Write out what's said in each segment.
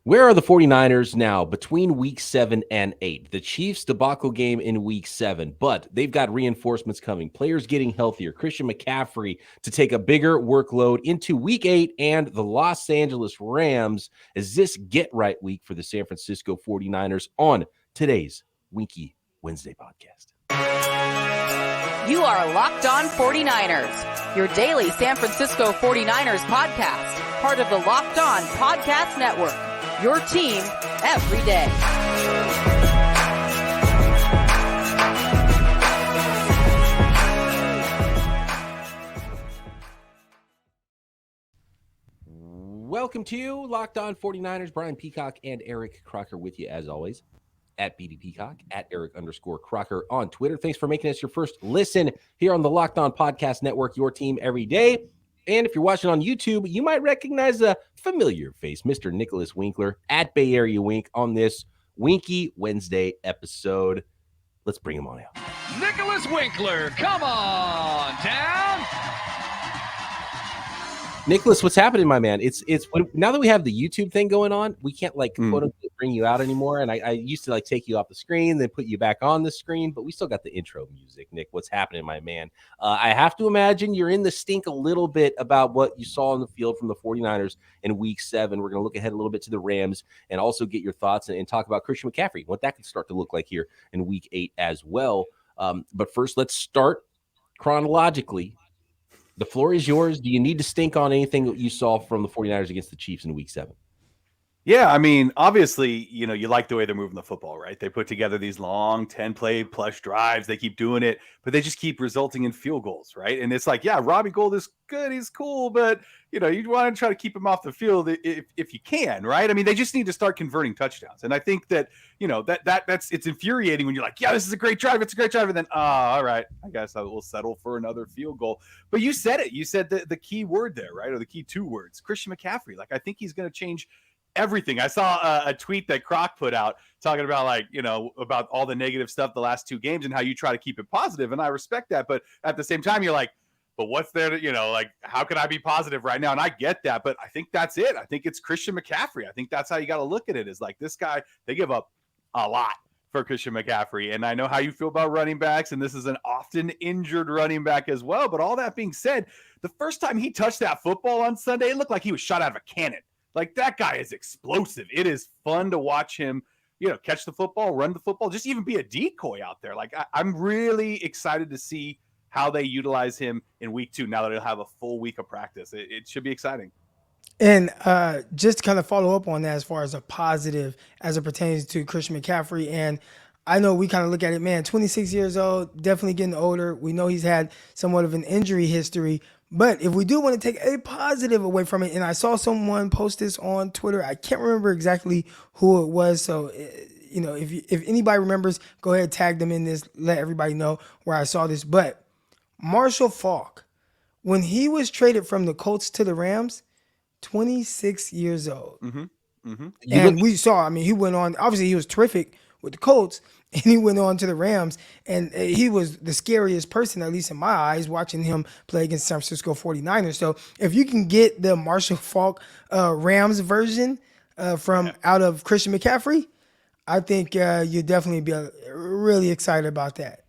Where are the 49ers now between week 7 and 8? The Chiefs debacle game in week 7, but they've got reinforcements coming, players getting healthier, Christian McCaffrey to take a bigger workload into week 8, and the Los Angeles Rams as this get-right week for the San Francisco 49ers on today's Winky Wednesday podcast. You are Locked On 49ers, your daily San Francisco 49ers podcast, part of the Locked On Podcast Network. Your team every day. Welcome to Locked On 49ers. Brian Peacock and Eric Crocker with you as always. At BD Peacock, at Eric_Crocker on Twitter. Thanks for making us your first listen here on the Locked On Podcast Network, your team every day. And if you're watching on YouTube, you might recognize a familiar face, Mr. Nick WInkler at Bay Area Wink on this Winky Wednesday episode. Let's bring him on out. Nick WInkler, come on down. Nicholas, what's happening, my man? It's now that we have the YouTube thing going on, we can't quote unquote bring you out anymore. And I used to take you off the screen, then put you back on the screen, but we still got the intro music. Nick, what's happening, my man? I have to imagine you're in the stink a little bit about what you saw on the field from the 49ers in week 7. We're going to look ahead a little bit to the Rams and also get your thoughts and talk about Christian McCaffrey, what that could start to look like here in week 8 as well. But first, let's start chronologically. The floor is yours. Do you need to stink on anything that you saw from the 49ers against the Chiefs in week 7? Yeah, I mean, obviously, you like the way they're moving the football, right? They put together these long 10-play plus drives. They keep doing it, but they just keep resulting in field goals, right? And it's like, yeah, Robbie Gould is good. He's cool, but, you want to try to keep him off the field if you can, right? I mean, they just need to start converting touchdowns. And I think that, it's infuriating when you're like, yeah, this is a great drive. It's a great drive. And then, all right, I guess I will settle for another field goal. But you said it. You said the key word there, right? Or the key 2 words, Christian McCaffrey. I think he's going to change everything. I saw a tweet that Croc put out talking about about all the negative stuff the last 2 games and how you try to keep it positive. And I respect that. But at the same time, you're like, but what's there to, how can I be positive right now? And I get that, but I think that's it. I think it's Christian McCaffrey. I think that's how you got to look at it, is this guy, they give up a lot for Christian McCaffrey. And I know how you feel about running backs, and this is an often injured running back as well. But all that being said, the first time he touched that football on Sunday, it looked like he was shot out of a cannon. That guy is explosive. It is fun to watch him, catch the football, run the football, just even be a decoy out there. I'm really excited to see how they utilize him in week 2 now that he'll have a full week of practice. It should be exciting. And just to kind of follow up on that as far as a positive as it pertains to Christian McCaffrey, and I know we kind of look at it, man, 26 years old, definitely getting older. We know he's had somewhat of an injury history. But if we do want to take a positive away from it, and I saw someone post this on Twitter, I can't remember exactly who it was. So, if anybody remembers, go ahead, tag them in this, let everybody know where I saw this. But Marshall Faulk, when he was traded from the Colts to the Rams, 26 years old. Mm-hmm. Mm-hmm. And we saw, he went on, obviously he was terrific with the Colts, and he went on to the Rams, and he was the scariest person, at least in my eyes, watching him play against San Francisco 49ers. So if you can get the Marshall Faulk Rams version from out of Christian McCaffrey, I think you'd definitely be really excited about that.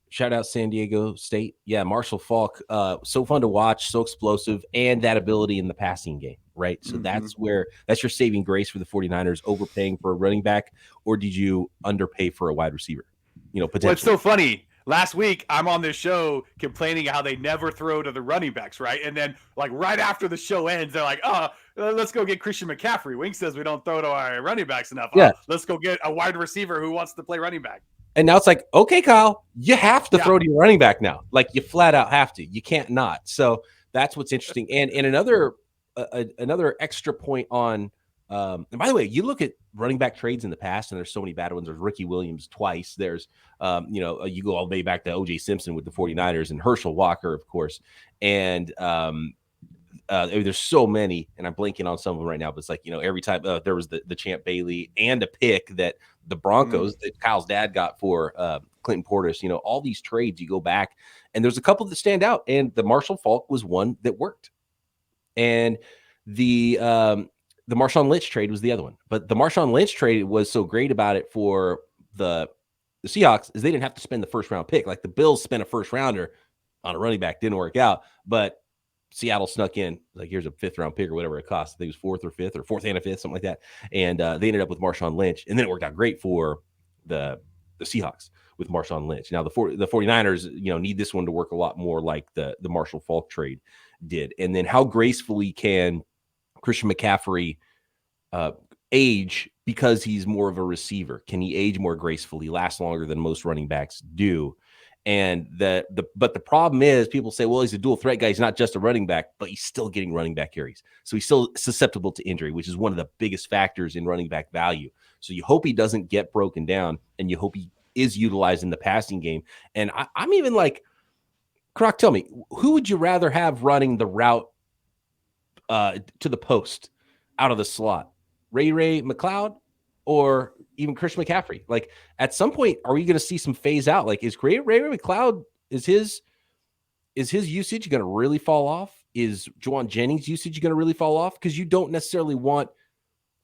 Shout out San Diego State. Yeah, Marshall Faulk, so fun to watch, so explosive, and that ability in the passing game, right? So that's your saving grace for the 49ers, overpaying for a running back, or did you underpay for a wide receiver? Potentially. Well, it's so funny. Last week, I'm on this show complaining how they never throw to the running backs, right? And then, right after the show ends, they're like, let's go get Christian McCaffrey. Wink says we don't throw to our running backs enough. Yeah. Let's go get a wide receiver who wants to play running back. And now it's like, okay, Kyle, you have to throw to your running back now. You flat out have to. You can't not. So that's what's interesting. And another extra point on and by the way, you look at running back trades in the past, and there's so many bad ones. There's Ricky Williams twice. There's, you go all the way back to O.J. Simpson with the 49ers and Herschel Walker, of course. And there's so many, and I'm blanking on some of them right now, but it's every time there was the Champ Bailey and a pick that the Broncos that Kyle's dad got for Clinton Portis, all these trades, you go back, and there's a couple that stand out, and the Marshall Faulk was one that worked. And the the Marshawn Lynch trade was the other one. But the Marshawn Lynch trade was so great about it for the Seahawks is they didn't have to spend the first round pick. Like the Bills spent a first rounder on a running back, didn't work out, but Seattle snuck in, like, here's a 5th round pick or whatever it cost. I think it was 4th or 5th or 4th and a 5th, something like that. And they ended up with Marshawn Lynch. And then it worked out great for the Seahawks with Marshawn Lynch. Now the 49ers, need this one to work a lot more like the Marshall Faulk trade did. And then how gracefully can Christian McCaffrey age because he's more of a receiver? Can he age more gracefully, last longer than most running backs do? And but the problem is people say, well, he's a dual threat guy. He's not just a running back, but he's still getting running back carries. So he's still susceptible to injury, which is one of the biggest factors in running back value. So you hope he doesn't get broken down, and you hope he is utilized in the passing game. And I'm even like, Croc, tell me, who would you rather have running the route to the post out of the slot? Ray McCloud or even Christian McCaffrey? Like, at some point, are we going to see some phase out? Like, is Ray McCloud, is his usage going to really fall off? Is Juwan Jennings' usage going to really fall off? Because you don't necessarily want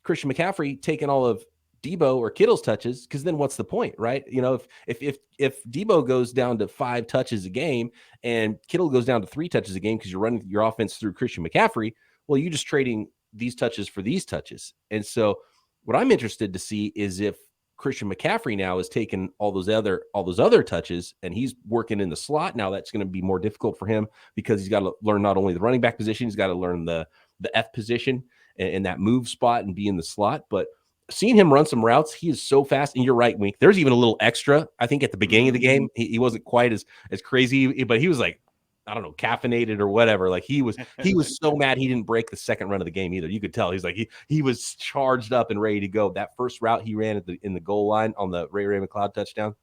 Christian McCaffrey taking all of Debo or Kittle's touches, because then what's the point, right? If Debo goes down to 5 touches a game and Kittle goes down to 3 touches a game because you're running your offense through Christian McCaffrey, well, you're just trading these touches for these touches. And so what I'm interested to see is if Christian McCaffrey now is taking all those other touches and he's working in the slot. Now that's going to be more difficult for him because he's got to learn not only the running back position, he's got to learn the F position and that move spot and be in the slot. But seeing him run some routes, he is so fast. And you're right, Wink. There's even a little extra, I think, at the beginning of the game. He wasn't quite as crazy, but he was like, I don't know, caffeinated or whatever. Like he was so mad he didn't break the second run of the game either. You could tell he's like he was charged up and ready to go. That first route he ran in the goal line on the Ray McCloud touchdown,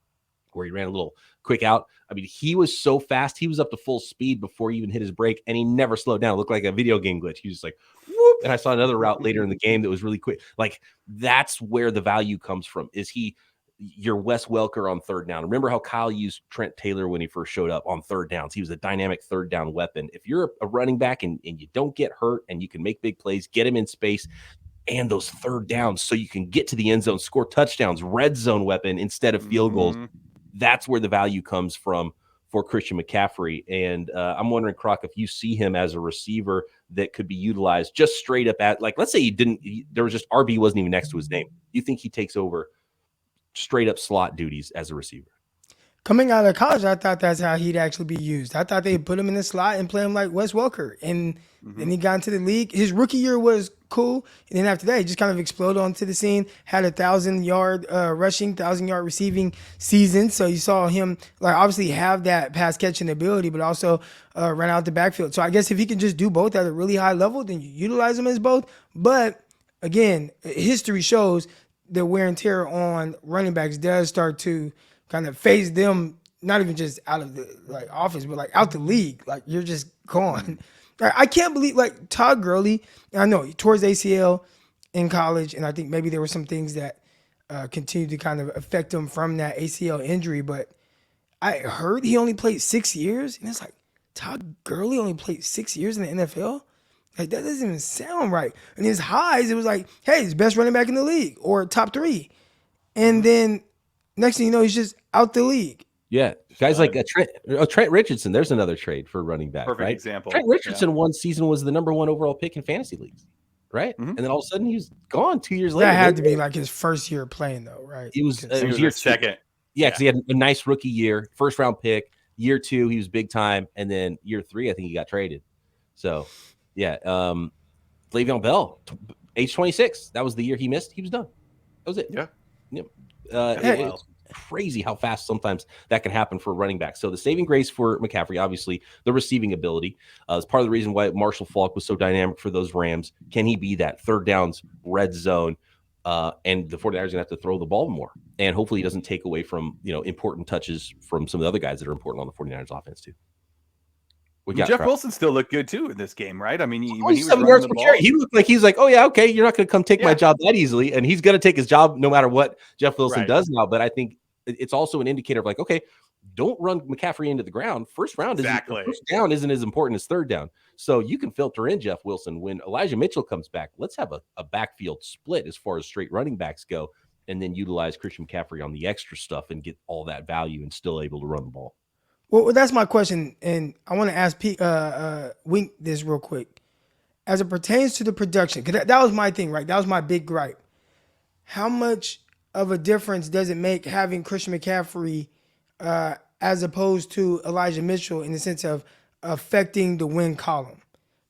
where he ran a little quick out. I mean, he was so fast. He was up to full speed before he even hit his break, and he never slowed down. It looked like a video game glitch. He was just like, whoop. And I saw another route later in the game that was really quick. Like, that's where the value comes from. Is he your Wes Welker on third down? Remember how Kyle used Trent Taylor when he first showed up on third downs? He was a dynamic third down weapon. If you're a running back and you don't get hurt and you can make big plays, get him in space and those third downs so you can get to the end zone, score touchdowns, red zone weapon instead of field goals. That's where the value comes from for Christian McCaffrey. And I'm wondering, Croc, if you see him as a receiver that could be utilized just straight up at, like, let's say there was just RB wasn't even next to his name. You think he takes over straight up slot duties as a receiver? Coming out of college, I thought that's how he'd actually be used. I thought they'd put him in the slot and play him like Wes Welker. And then he got into the league. His rookie year was cool. And then after that, he just kind of exploded onto the scene, had 1,000-yard rushing, 1,000-yard receiving season. So you saw him, like, obviously have that pass catching ability, but also run out the backfield. So I guess if he can just do both at a really high level, then you utilize him as both. But again, history shows the wear and tear on running backs does start to kind of phase them, not even just out of the office, but out the league. Like, you're just gone. I can't believe Todd Gurley. I know he tore his ACL in college, and I think maybe there were some things that continued to kind of affect him from that ACL injury. But I heard he only played 6 years, and it's like, Todd Gurley only played 6 years in the NFL. Like, that doesn't even sound right. And his highs, it was like, hey, he's best running back in the league or top 3. And then next thing you know, he's just out the league. Yeah. Guys like Trent Richardson, there's another trade for running back. Perfect right? example. Trent Richardson one season was the number 1 overall pick in fantasy leagues, right? And then all of a sudden he was gone 2 years later. That had to be like his first year playing, though, right? It was year second. Yeah, because he had a nice rookie year, first round pick. Year 2, he was big time. And then year 3, I think he got traded. So, yeah. Le'Veon Bell, age 26. That was the year he missed. He was done. That was it. Yeah. It's crazy how fast sometimes that can happen for a running back. So the saving grace for McCaffrey, obviously, the receiving ability is part of the reason why Marshall Faulk was so dynamic for those Rams. Can he be that third downs, red zone? And the 49ers are going to have to throw the ball more. And hopefully he doesn't take away from, important touches from some of the other guys that are important on the 49ers offense too. Jeff Wilson still looked good too in this game, right? I mean, when he was running the ball, he looked like he's like, oh yeah, okay, you're not going to come take my job that easily, and he's going to take his job no matter what Jeff Wilson does now. But I think it's also an indicator of like, okay, don't run McCaffrey into the ground. First down isn't as important as third down. So you can filter in Jeff Wilson. When Elijah Mitchell comes back, let's have a backfield split as far as straight running backs go, and then utilize Christian McCaffrey on the extra stuff and get all that value and still able to run the ball. Well, that's my question, and I want to ask Wink this real quick. As it pertains to the production, because that was my thing, right? That was my big gripe. How much of a difference does it make having Christian McCaffrey as opposed to Elijah Mitchell in the sense of affecting the win column?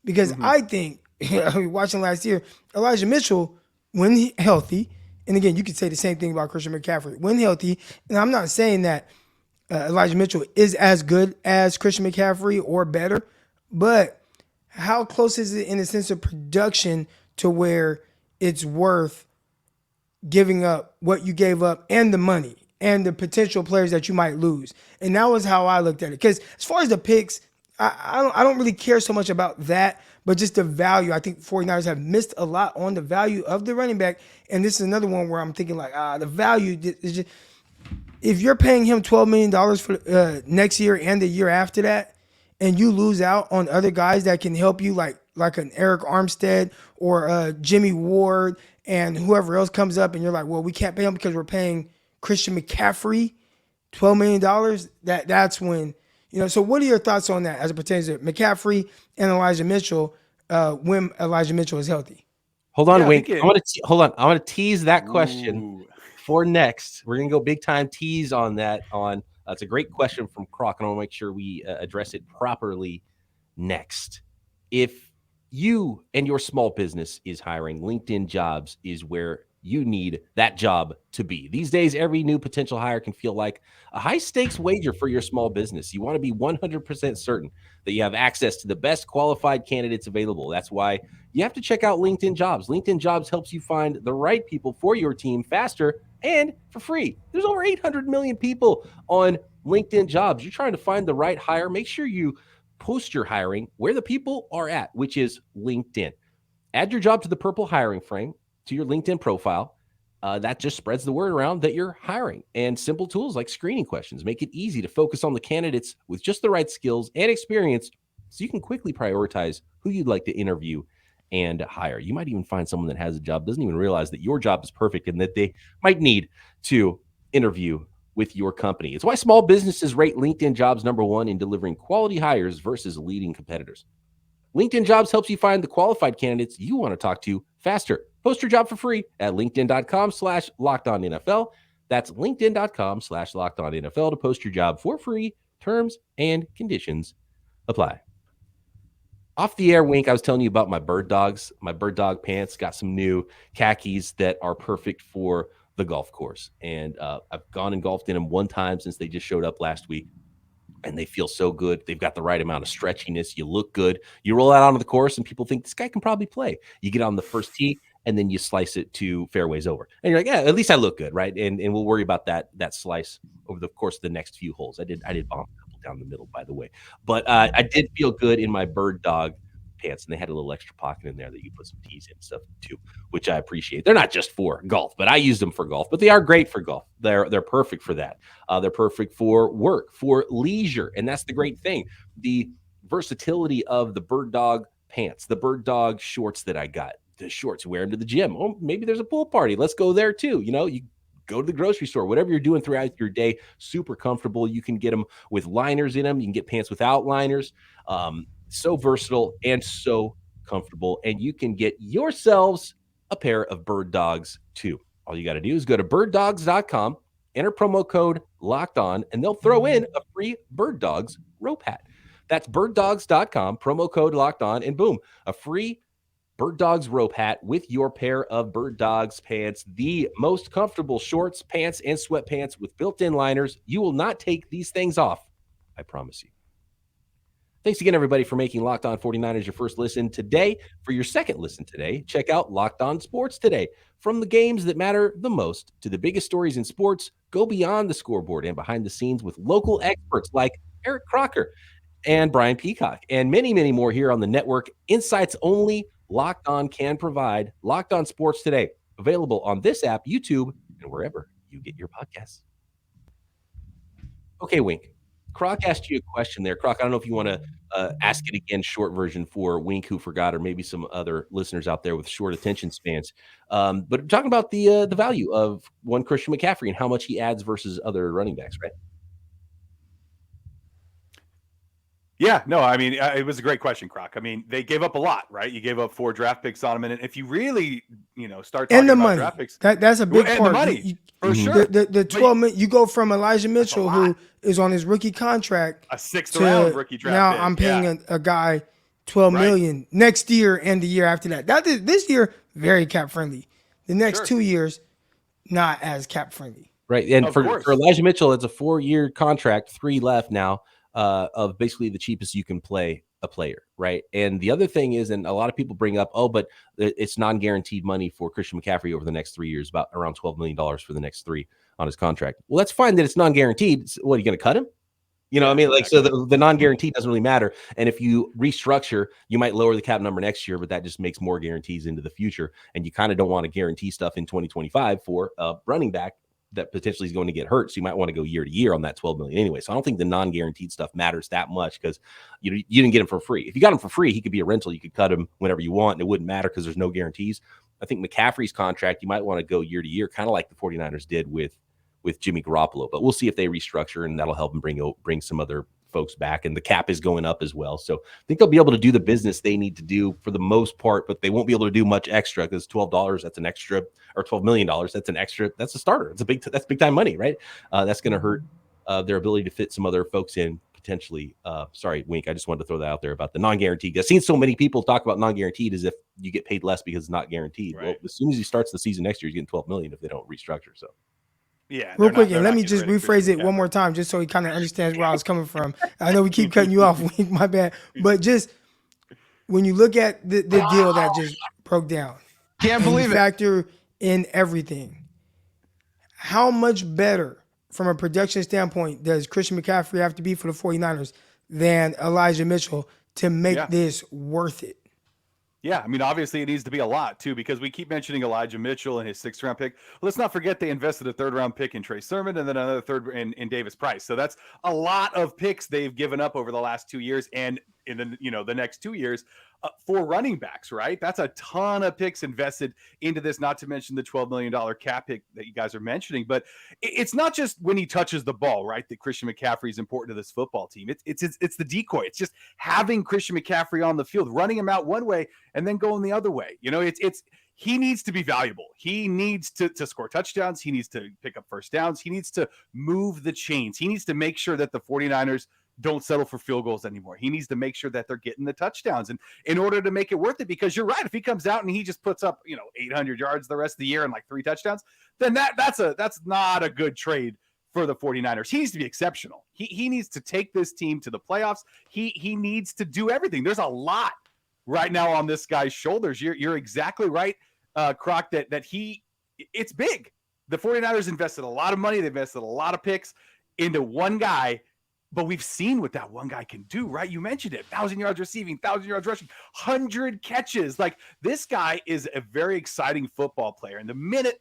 Because I think, watching last year, Elijah Mitchell, when healthy, and again, you could say the same thing about Christian McCaffrey, when healthy, and I'm not saying that Elijah Mitchell is as good as Christian McCaffrey or better, but how close is it in the sense of production to where it's worth giving up what you gave up and the money and the potential players that you might lose? And that was how I looked at it. Because as far as the picks, I don't really care so much about that, but just the value. I think 49ers have missed a lot on the value of the running back. And this is another one where I'm thinking like, the value is just, if you're paying him $12 million for next year and the year after that, and you lose out on other guys that can help you, like an Eric Armstead or Jimmy Ward and whoever else comes up, and you're like, well, we can't pay him because we're paying Christian McCaffrey $12 million, that's when, so what are your thoughts on that as it pertains to McCaffrey and Elijah Mitchell when Elijah Mitchell is healthy? Hold on, Wink. I want to tease that question for next. We're going to go big time tease on that. It's a great question from Croc, and I want to make sure we address it properly next. If you and your small business is hiring, LinkedIn Jobs is where you need that job to be. These days, every new potential hire can feel like a high-stakes wager for your small business. You want to be 100% certain that you have access to the best qualified candidates available. That's why you have to check out LinkedIn Jobs. LinkedIn Jobs helps you find the right people for your team faster and for free. There's over 800 million people on LinkedIn Jobs. You're trying to find the right hire. Make sure you post your hiring where the people are at, which is LinkedIn. Add your job to the purple hiring frame to your LinkedIn profile. That just spreads the word around that you're hiring. And simple tools like screening questions make it easy to focus on the candidates with just the right skills and experience so you can quickly prioritize who you'd like to interview and hire. You might even find someone that has a job, doesn't even realize that your job is perfect and that they might need to interview with your company. It's why small businesses rate LinkedIn Jobs #1 in delivering quality hires versus leading competitors. LinkedIn Jobs helps you find the qualified candidates you want to talk to faster. Post your job for free at linkedin.com/lockedonnfl. That's linkedin.com/lockedonnfl to post your job for free. Terms and conditions apply. Off the air, Wink, I was telling you about my bird dogs. My bird dog pants got some new khakis that are perfect for the golf course. And I've gone and golfed in them one time since they just showed up last week. And they feel so good. They've got the right amount of stretchiness. You look good. You roll out onto the course and people think this guy can probably play. You get on the first tee and then you slice it to fairways over. And you're like, yeah, at least I look good, right? And we'll worry about that slice over the course of the next few holes. I did bomb a couple down the middle, by the way. But I did feel good in my bird dog pants, and they had a little extra pocket in there that you put some tees in and stuff too, which I appreciate. They're not just for golf, but I use them for golf, but they are great for golf. They're perfect for that. They're perfect for work, for leisure. And that's the great thing. The versatility of the bird dog pants, the bird dog shorts that I got, the shorts you wear them to the gym. Oh, maybe there's a pool party. Let's go there too. You go to the grocery store, whatever you're doing throughout your day, super comfortable. You can get them with liners in them. You can get pants without liners. So versatile and so comfortable. And you can get yourselves a pair of bird dogs too. All you got to do is go to birddogs.com, enter promo code locked on, and they'll throw in a free Bird Dogs rope hat. That's birddogs.com, promo code locked on, and boom, a free Bird Dogs rope hat with your pair of Bird Dogs pants, the most comfortable shorts, pants, and sweatpants with built-in liners. You will not take these things off, I promise you. Thanks again, everybody, for making Locked On 49ers your first listen today. For your second listen today, check out Locked On Sports Today. From the games that matter the most to the biggest stories in sports, go beyond the scoreboard and behind the scenes with local experts like Eric Crocker and Brian Peacock, and many, many more here on the network. Insights only Locked On can provide. Locked On Sports Today, available on this app, YouTube, and wherever you get your podcasts. Okay, Wink. Croc asked you a question there. Croc, I don't know if you want to ask it again, short version for Wink, who forgot, or maybe some other listeners out there with short attention spans. But talking about the value of one Christian McCaffrey and how much he adds versus other running backs, right? Yeah, no, I mean, it was a great question, Croc. I mean, they gave up a lot, right? You gave up 4 draft picks on him, and if you really, start talking And the about money. draft picks, That's a big and part. the money, for sure. The 12 million, you go from Elijah Mitchell, who is on his rookie contract, a 6th round rookie draft now pick. I'm paying a guy 12 million next year and the year after that. This year, very cap friendly. The next 2 years, not as cap friendly. Right. And for Elijah Mitchell, it's a 4-year contract, 3 left now, of basically the cheapest you can play a player. Right. And the other thing is, and a lot of people bring up, but it's non-guaranteed money for Christian McCaffrey over the next 3 years, about around $12 million for the next 3 on his contract. Well, that's fine that it's non-guaranteed. What, are you going to cut him? I mean, like, so the non-guaranteed doesn't really matter. And if you restructure, you might lower the cap number next year, but that just makes more guarantees into the future. And you kind of don't want to guarantee stuff in 2025 for a running back that potentially is going to get hurt. So you might want to go year to year on that 12 million anyway. So I don't think the non-guaranteed stuff matters that much, because you didn't get him for free. If you got him for free, he could be a rental. You could cut him whenever you want, and it wouldn't matter because there's no guarantees. I think McCaffrey's contract, you might want to go year to year, kind of like the 49ers did with Jimmy Garoppolo, but we'll see if they restructure, and that'll help them bring some other folks back. And the cap is going up as well. So I think they'll be able to do the business they need to do for the most part, but they won't be able to do much extra, because $12, that's an extra, or $12 million, that's an extra, that's a starter. That's big time money, right? That's going to hurt their ability to fit some other folks in potentially. Sorry, Wink, I just wanted to throw that out there about the non-guaranteed. I've seen so many people talk about non-guaranteed as if you get paid less because it's not guaranteed. Right. Well, as soon as he starts the season next year, he's getting $12 million if they don't restructure. So yeah, real quick, and let me just rephrase it one more time, just so he kind of understands where I was coming from. I know we keep cutting you off, Wink, my bad. But just when you look at the deal that just broke down, can't believe it. Factor in everything. How much better, from a production standpoint, does Christian McCaffrey have to be for the 49ers than Elijah Mitchell to make this worth it? Yeah, I mean, obviously it needs to be a lot, too, because we keep mentioning Elijah Mitchell and his 6th-round pick. Let's not forget they invested a 3rd-round pick in Trey Sermon and then another 3rd in Davis Price. So that's a lot of picks they've given up over the last 2 years, and in the next 2 years for running backs, right? That's a ton of picks invested into this, not to mention the $12 million cap pick that you guys are mentioning. But it's not just when he touches the ball, right, that Christian McCaffrey is important to this football team. It's the decoy. It's just having Christian McCaffrey on the field, running him out one way and then going the other way. He needs to be valuable. He needs to score touchdowns. He needs to pick up first downs. He needs to move the chains. He needs to make sure that the 49ers don't settle for field goals anymore. He needs to make sure that they're getting the touchdowns, and in order to make it worth it, because you're right, if he comes out and he just puts up 800 yards the rest of the year and like 3 touchdowns, then that's not a good trade for the 49ers. He needs to be exceptional. He needs to take this team to the playoffs. He needs to do everything. There's a lot right now on this guy's shoulders. You're exactly right, Croc, that it's big. The 49ers invested a lot of money. They invested a lot of picks into one guy, but we've seen what that one guy can do, right? You mentioned it, 1,000 yards receiving, 1,000 yards rushing, 100 catches. Like, this guy is a very exciting football player. And the minute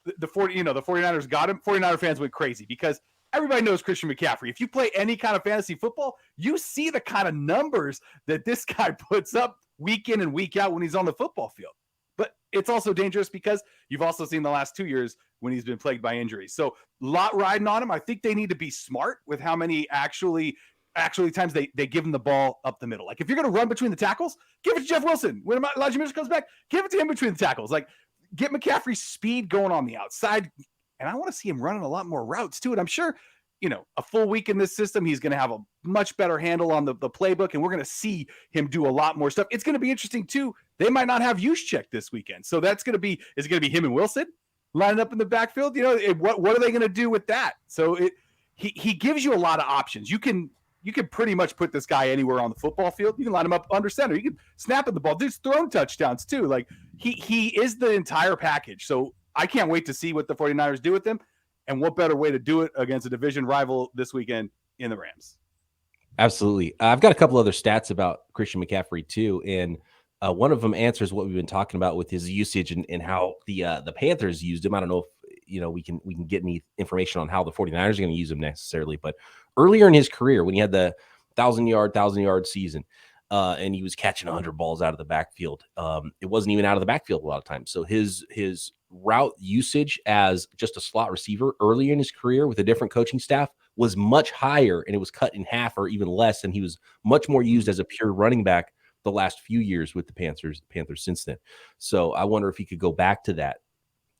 the 49ers got him, 49er fans went crazy, because everybody knows Christian McCaffrey. If you play any kind of fantasy football, you see the kind of numbers that this guy puts up week in and week out when he's on the football field. But it's also dangerous because you've also seen the last 2 years when he's been plagued by injuries. So a lot riding on him. I think they need to be smart with how many actually times they give him the ball up the middle. Like, if you're going to run between the tackles, give it to Jeff Wilson. When Elijah Mitchell comes back, give it to him between the tackles. Like, get McCaffrey's speed going on the outside. And I want to see him running a lot more routes too. And I'm sure, a full week in this system, he's going to have a much better handle on the playbook, and we're going to see him do a lot more stuff. It's going to be interesting too. They might not have Juszczyk this weekend. So is it going to be him and Wilson lining up in the backfield? What are they going to do with that? So he gives you a lot of options. You can pretty much put this guy anywhere on the football field. You can line him up under center. You can snap at the ball. Dude's thrown touchdowns too. Like, he is the entire package. So I can't wait to see what the 49ers do with him, and what better way to do it against a division rival this weekend in the Rams. Absolutely. I've got a couple other stats about Christian McCaffrey too, and one of them answers what we've been talking about with his usage and how the Panthers used him. I don't know we can get any information on how the 49ers are going to use him necessarily. But earlier in his career, when he had the 1,000-yard season, and he was catching 100 balls out of the backfield, it wasn't even out of the backfield a lot of times. So his route usage as just a slot receiver early in his career with a different coaching staff was much higher, and it was cut in half or even less. And he was much more used as a pure running back the last few years with the Panthers since then. So I wonder if he could go back to that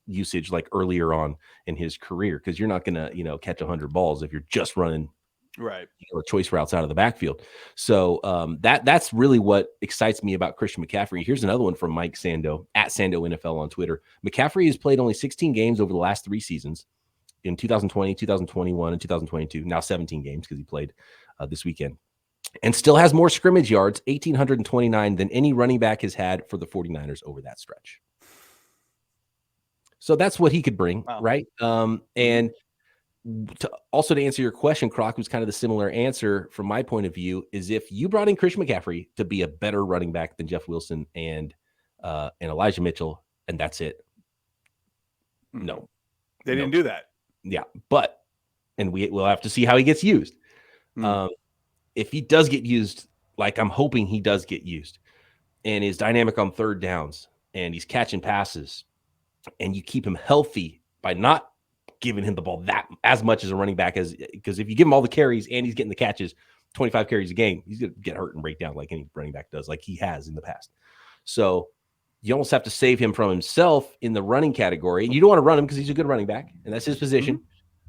usage like earlier on in his career, because you're not going to, catch 100 balls if you're just running choice routes out of the backfield. So that's really what excites me about Christian McCaffrey. Here's another one from Mike Sando at Sando NFL on Twitter. McCaffrey has played only 16 games over the last 3 seasons in 2020, 2021, and 2022. Now 17 games because he played this weekend, and still has more scrimmage yards, 1,829, than any running back has had for the 49ers over that stretch. So that's what he could bring, right? And to answer your question, Croc, was kind of the similar answer from my point of view, is if you brought in Christian McCaffrey to be a better running back than Jeff Wilson and Elijah Mitchell, and that's it. No. They didn't do that. Yeah, and we'll have to see how he gets used. If he does get used, like I'm hoping he does get used, and is dynamic on third downs, and he's catching passes, and you keep him healthy by not giving him the ball that as much as a running back, because if you give him all the carries and he's getting the catches, 25 carries a game, he's going to get hurt and break down like any running back does, like he has in the past. So you almost have to save him from himself in the running category. And you don't want to run him because he's a good running back, and that's his position.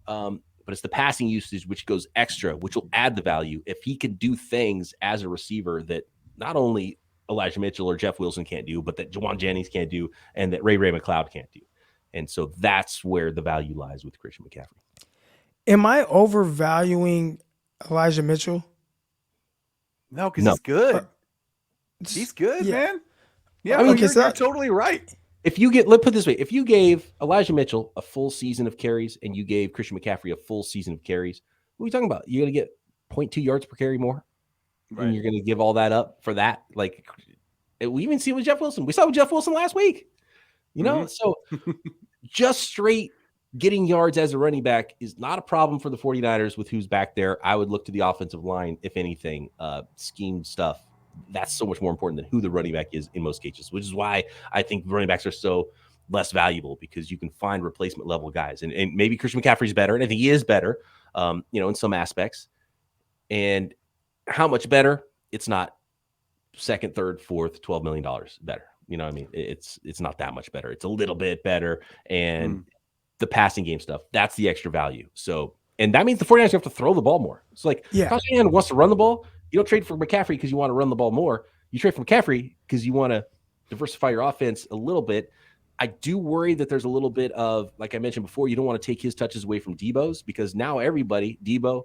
But it's the passing usage which goes extra, which will add the value if he can do things as a receiver that not only Elijah Mitchell or Jeff Wilson can't do, but that Juwan Jennings can't do, and that Ray McCloud can't do. And so that's where the value lies with Christian McCaffrey. Am I overvaluing Elijah Mitchell? No, because he's good. He's good, man. Yeah, I mean, you're totally right. Let's put it this way. If you gave Elijah Mitchell a full season of carries and you gave Christian McCaffrey a full season of carries, what are we talking about? You're going to get 0.2 yards per carry more? Right. And you're going to give all that up for that? Like, we even see it with Jeff Wilson. We saw it with Jeff Wilson last week. So just straight getting yards as a running back is not a problem for the 49ers with who's back there. I would look to the offensive line, if anything, scheme stuff. That's so much more important than who the running back is in most cases, which is why I think running backs are so less valuable, because you can find replacement level guys. And maybe Christian McCaffrey's better, and I think he is better, in some aspects. And how much better? It's not second, third, fourth, $12 million better. You know what I mean? It's not that much better. It's a little bit better. And the passing game stuff, that's the extra value. So, and that means the 49ers have to throw the ball more. It's like, Kyle Shanahan wants to run the ball. You don't trade for McCaffrey because you want to run the ball more. You trade for McCaffrey because you want to diversify your offense a little bit. I do worry that there's a little bit of, like I mentioned before, you don't want to take his touches away from Debo's, because now everybody, Debo,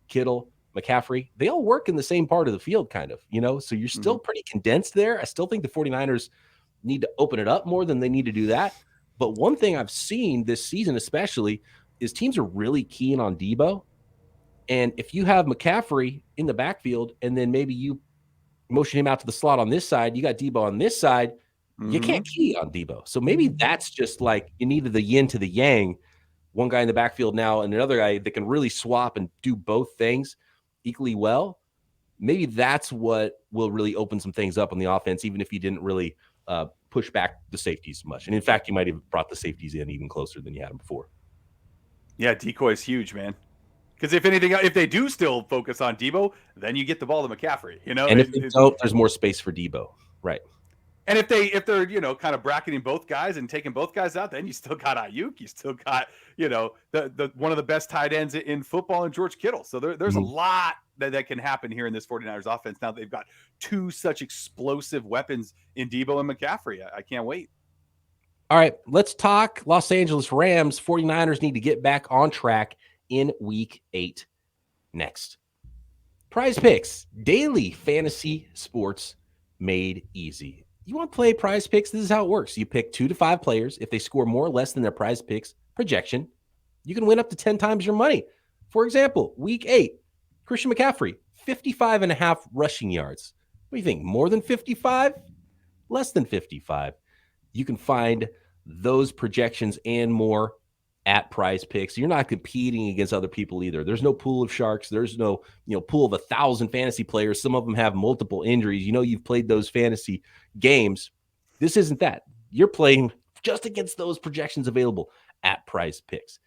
Kittle, McCaffrey, they all work in the same part of the field kind of, so you're still pretty condensed there. I still think the 49ers need to open it up more than they need to do that. But one thing I've seen this season especially is teams are really keen on Debo. And if you have McCaffrey in the backfield and then maybe you motion him out to the slot on this side, you got Debo on this side, you can't key on Debo. So maybe that's just like you needed the yin to the yang, one guy in the backfield now and another guy that can really swap and do both things equally well. Maybe that's what will really open some things up on the offense, even if you didn't really push back the safeties much. And in fact, you might have brought the safeties in even closer than you had them before. Yeah, decoy is huge, man. Because if anything, if they do still focus on Debo, then you get the ball to McCaffrey. And if they don't, there's more space for Debo, right? And if they're kind of bracketing both guys and taking both guys out, then you still got Ayuk, you still got the one of the best tight ends in football, in George Kittle. So there's a lot that can happen here in this 49ers offense. Now they've got two such explosive weapons in Debo and McCaffrey. I can't wait. All right, let's talk Los Angeles Rams. 49ers need to get back on track in week 8 next. PrizePicks, daily fantasy sports made easy. You want to play PrizePicks? This is how it works. You pick 2 to 5 players. If they score more or less than their PrizePicks projection, you can win up to 10 times your money. For example, week 8, Christian McCaffrey, 55.5 rushing yards. What do you think? More than 55? Less than 55? You can find those projections and more at PrizePicks. You're not competing against other people either. There's no pool of sharks. There's no, pool of 1,000 fantasy players. Some of them have multiple injuries. You've played those fantasy games. This isn't that. You're playing just against those projections available at PrizePicks.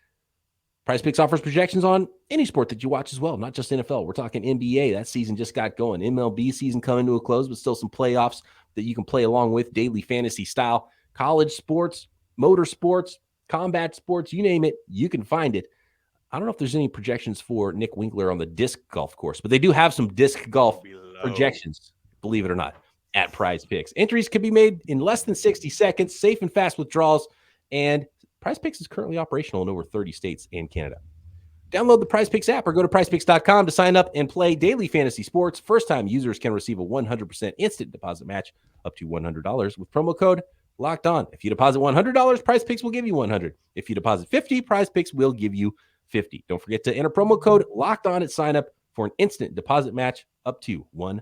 PrizePicks offers projections on any sport that you watch as well, not just NFL. We're talking NBA. That season just got going. MLB season coming to a close, but still some playoffs that you can play along with, daily fantasy style. College sports, motorsports, combat sports, you name it, you can find it. I don't know if there's any projections for Nick WInkler on the disc golf course, but they do have some disc golf projections, believe it or not, at PrizePicks. Entries can be made in less than 60 seconds, safe and fast withdrawals, and PrizePicks is currently operational in over 30 states and Canada. Download the PrizePicks app or go to prizepicks.com to sign up and play daily fantasy sports. First-time users can receive a 100% instant deposit match up to $100 with promo code Locked On. If you deposit $100, PrizePicks will give you $100. If you deposit $50, PrizePicks will give you $50. Don't forget to enter promo code Locked On at sign up for an instant deposit match up to $100.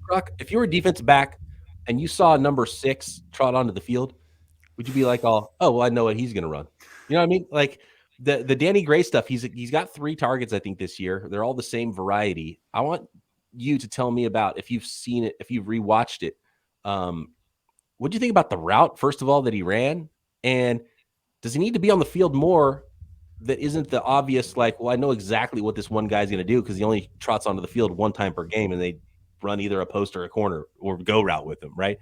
Croc, if you were a defensive back and you saw number 6 trot onto the field, would you be like, oh, well, I know what he's going to run? You know what I mean? Like the Danny Gray stuff, he's got 3 targets, I think, this year. They're all the same variety. I want you to tell me about, if you've seen it, if you've rewatched it, what do you think about the route, first of all, that he ran? And does he need to be on the field more that isn't the obvious, like, well, I know exactly what this one guy's going to do because he only trots onto the field one time per game and they run either a post or a corner or go route with him, right?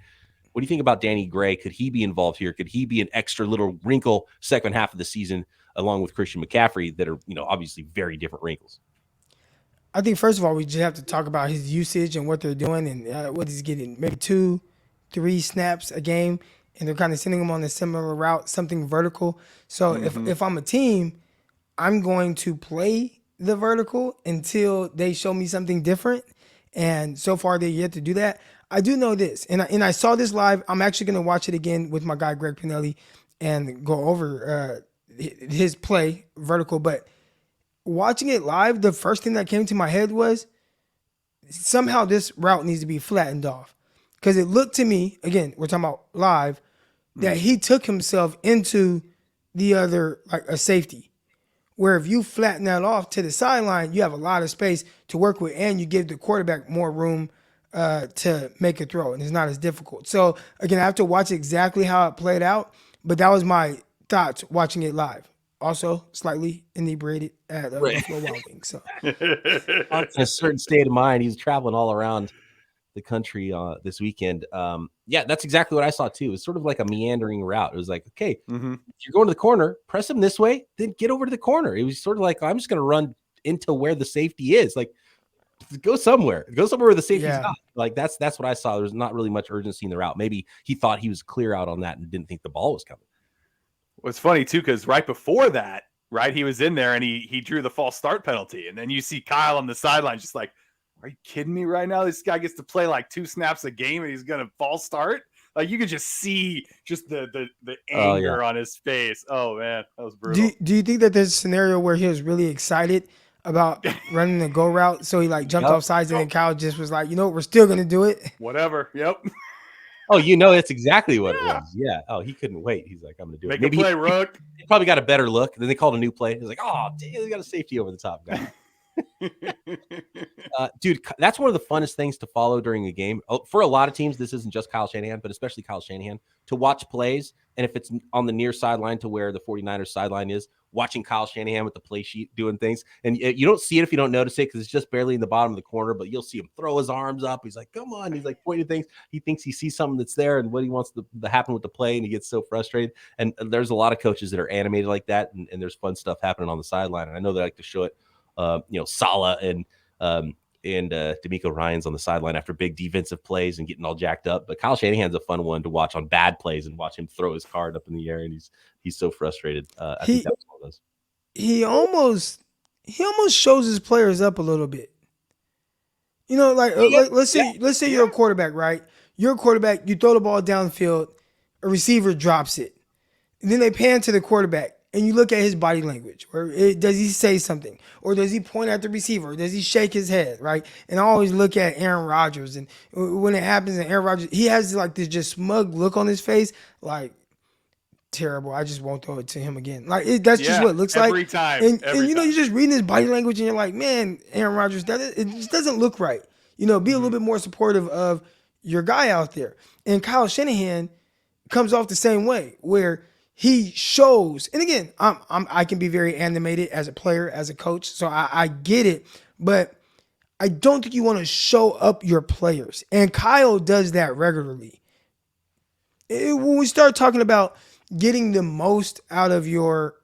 What do you think about Danny Gray? Could he be involved here? Could he be an extra little wrinkle second half of the season along with Christian McCaffrey that are, obviously very different wrinkles? I think, first of all, we just have to talk about his usage and what they're doing and what he's getting, maybe 2-3 snaps a game, and they're kind of sending him on a similar route, something vertical. So if I'm a team, I'm going to play the vertical until they show me something different. And so far, they're yet to do that. I do know this, and I saw this live. I'm actually going to watch it again with my guy, Greg Pinelli, and go over his play vertical. But watching it live, the first thing that came to my head was somehow this route needs to be flattened off. Because it looked to me, again, we're talking about live, that he took himself into the other, like a safety. Where if you flatten that off to the sideline, you have a lot of space to work with, and you give the quarterback more room to make a throw, and it's not as difficult. So, again, I have to watch exactly how it played out, but that was my thoughts watching it live. Also, slightly inebriated at Buffalo Wild Wings. So. In a certain state of mind, he's traveling all around the country this weekend. Yeah, that's exactly what I saw too. It was sort of like a meandering route. It was like, okay, if you're going to the corner, press him this way, then get over to the corner. It was sort of like, I'm just going to run into where the safety is. Like, go somewhere where the safety's not. Like, that's what I saw. There's not really much urgency in the route. Maybe he thought he was clear out on that and didn't think the ball was coming. Well, it's funny too, because right before that, right, he was in there and he drew the false start penalty. And then you see Kyle on the sideline just like, are you kidding me right now? This guy gets to play like 2 snaps a game and he's going to false start? Like, you could just see just the anger on his face. Oh, man, that was brutal. Do you think that there's a scenario where he was really excited about running the go route, so he like jumped off sides, and then Kyle just was like, we're still going to do it? Whatever, yep. Oh, it's exactly what it was. Yeah. Oh, he couldn't wait. He's like, I'm going to do it. Make a play, Rook. He probably got a better look. Then they called a new play. He's like, oh, damn, they got a safety over the top guy. Dude, that's one of the funnest things to follow during a game. For a lot of teams, this isn't just Kyle Shanahan, but especially Kyle Shanahan, to watch plays. And if it's on the near sideline to where the 49ers sideline is, watching Kyle Shanahan with the play sheet doing things. And you don't see it if you don't notice it because it's just barely in the bottom of the corner, but you'll see him throw his arms up. He's like, come on. He's like pointing things. He thinks he sees something that's there and what he wants to happen with the play, and he gets so frustrated. And there's a lot of coaches that are animated like that, and there's fun stuff happening on the sideline. And I know they like to show it. Salah and D'Amico Ryans on the sideline after big defensive plays and getting all jacked up. But Kyle Shanahan's a fun one to watch on bad plays and watch him throw his card up in the air, and he's so frustrated. I think that was one of those. He almost shows his players up a little bit. Let's say you're a quarterback, right? You're a quarterback. You throw the ball downfield, a receiver drops it, and then they pan to the quarterback. And you look at his body language, does he say something? Or does he point at the receiver? Or does he shake his head, right? And I always look at Aaron Rodgers. And when it happens in Aaron Rodgers, he has like this just smug look on his face. Like, terrible. I just won't throw it to him again. Like that's just what it looks every like. Time, and every you know, time. you're just reading his body language and you're like, man, Aaron Rodgers, it just doesn't look right. You know, be a little bit more supportive of your guy out there. And Kyle Shanahan comes off the same way where he shows, and again, I can be very animated as a player, as a coach, so I get it, but I don't think you want to show up your players. And Kyle does that regularly. When we start talking about getting the most out of your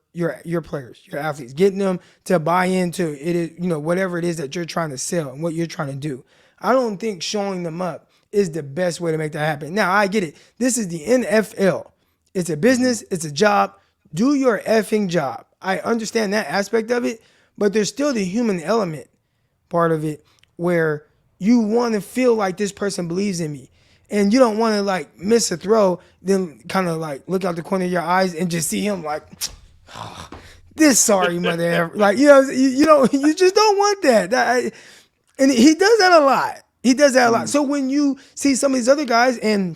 players, your athletes, getting them to buy into it, is, you know, whatever it is that you're trying to sell and what you're trying to do. I don't think showing them up is the best way to make that happen. Now, I get it. This is the NFL. It's a business. It's a job. Do your effing job. I understand that aspect of it, but there's still the human element part of it where you want to feel like this person believes in me. And you don't want to like miss a throw, then kind of like look out the corner of your eyes and just see him like, oh, this sorry mother. Like, you know, you just don't want that. And he does that a lot. He does that a lot. So when you see some of these other guys, and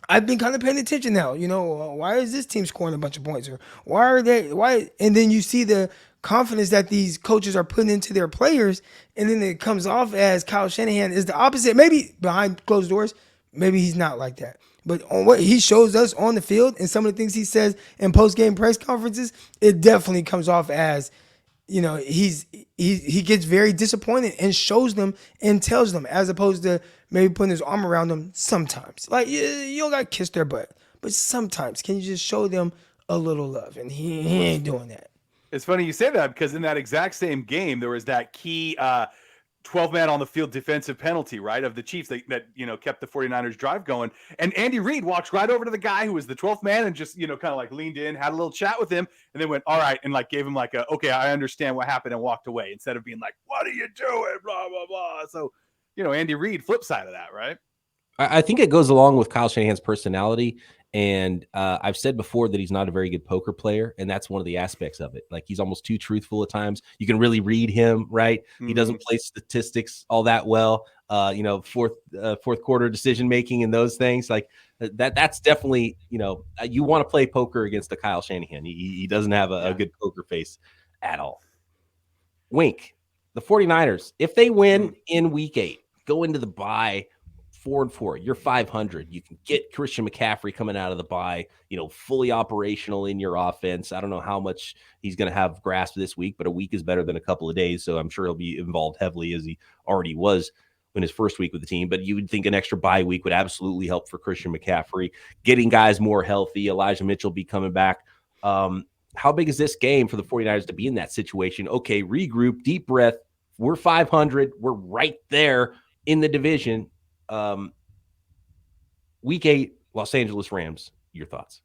I've been kind of paying attention now, you know, why is this team scoring a bunch of points? Or why? And then you see the confidence that these coaches are putting into their players, and then it comes off as Kyle Shanahan is the opposite. Maybe behind closed doors, maybe he's not like that. But on what he shows us on the field and some of the things he says in post-game press conferences, it definitely comes off as, you know, he gets very disappointed and shows them and tells them, as opposed to maybe putting his arm around them sometimes. Like, you don't got to kiss their butt. But sometimes, can you just show them a little love? And he ain't doing that. It's funny you say that, because in that exact same game, there was that key 12-man on the field defensive penalty, right, of the Chiefs that you know, kept the 49ers drive going. And Andy Reid walked right over to the guy who was the 12th man and just, you know, kind of like leaned in, had a little chat with him, and then went, all right, and like gave him like a, okay, I understand what happened, and walked away, instead of being like, what are you doing, blah, blah, blah. So, you know, Andy Reid, flip side of that, right? I think it goes along with Kyle Shanahan's personality. And I've said before that he's not a very good poker player, and that's one of the aspects of it. Like, he's almost too truthful at times. You can really read him, right? Mm-hmm. He doesn't play statistics all that well. You know, fourth quarter decision making and those things like that. That's definitely, you know, you want to play poker against the Kyle Shanahan. He doesn't have a good poker face at all. Wink, the 49ers, if they win in week 8, go into the bye 4-4, you're 500. You can get Christian McCaffrey coming out of the bye, you know, fully operational in your offense. I don't know how much he's going to have grasp this week, but a week is better than a couple of days. So I'm sure he'll be involved heavily, as he already was in his first week with the team. But you would think an extra bye week would absolutely help for Christian McCaffrey, getting guys more healthy. Elijah Mitchell be coming back. How big is this game for the 49ers to be in that situation? Okay, regroup, deep breath. We're 500. We're right there in the division. Week 8, Los Angeles Rams, your thoughts?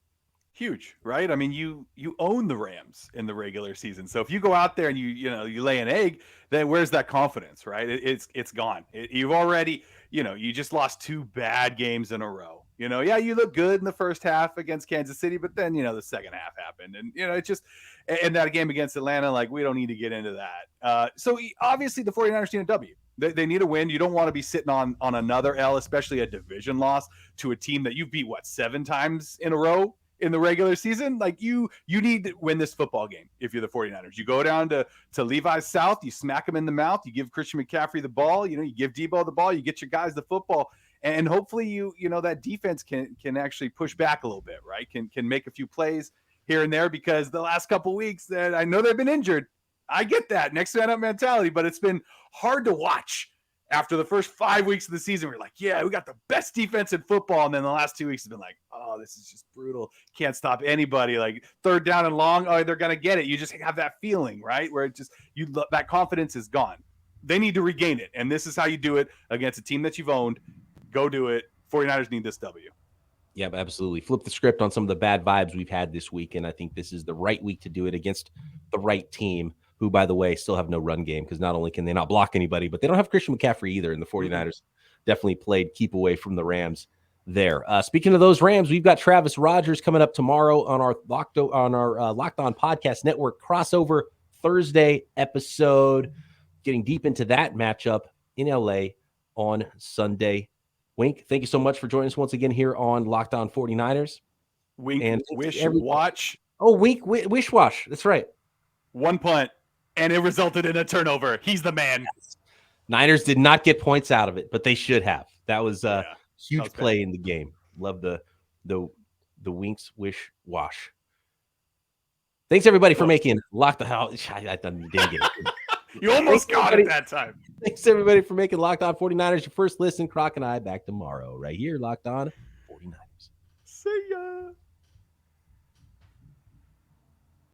Huge, right? I mean, you own the Rams in the regular season. So if you go out there and you lay an egg, then where's that confidence, right? It's gone. You've already, you know, you just lost 2 bad games in a row. You know, yeah, you look good in the first half against Kansas City, but then, you know, the second half happened. And, you know, it's just, and that game against Atlanta, like, we don't need to get into that. So obviously the 49ers need a W. They need a win. You don't want to be sitting on another L, especially a division loss to a team that you've beat, 7 times in a row in the regular season. Like, you need to win this football game if you're the 49ers. You go down to Levi's South, you smack him in the mouth, you give Christian McCaffrey the ball, you know, you give Debo the ball, you get your guys the football, and hopefully you know that defense can actually push back a little bit, right? Can make a few plays here and there, because the last couple of weeks that I know they've been injured. I get that next man up mentality, but it's been hard to watch after the first 5 weeks of the season. We're like, yeah, we got the best defense in football. And then the last 2 weeks have been like, oh, this is just brutal. Can't stop anybody. Like, third down and long. Oh, they're going to get it. You just have that feeling, right? Where it just, that confidence is gone. They need to regain it. And this is how you do it against a team that you've owned. Go do it. 49ers need this W. Yeah, absolutely. Flip the script on some of the bad vibes we've had this week. And I think this is the right week to do it against the right team, who, by the way, still have no run game, because not only can they not block anybody, but they don't have Christian McCaffrey either. And the 49ers definitely played keep away from the Rams there. Speaking of those Rams, we've got Travis Rogers coming up tomorrow on our Locked On Podcast Network crossover Thursday episode, getting deep into that matchup in LA on Sunday. Wink, thank you so much for joining us once again here on Locked On 49ers. And watch. Oh, wish wash. That's right. One punt, and it resulted in a turnover. He's the man. Niners did not get points out of it, but they should have. That was a huge play bad. in the game. Love the winks, wish, wash. Thanks everybody for making Lock the Hell. I didn't get it. You almost got it that time. Thanks everybody for making Locked On 49ers your first listen. Croc and I back tomorrow right here, Locked On 49ers. See ya.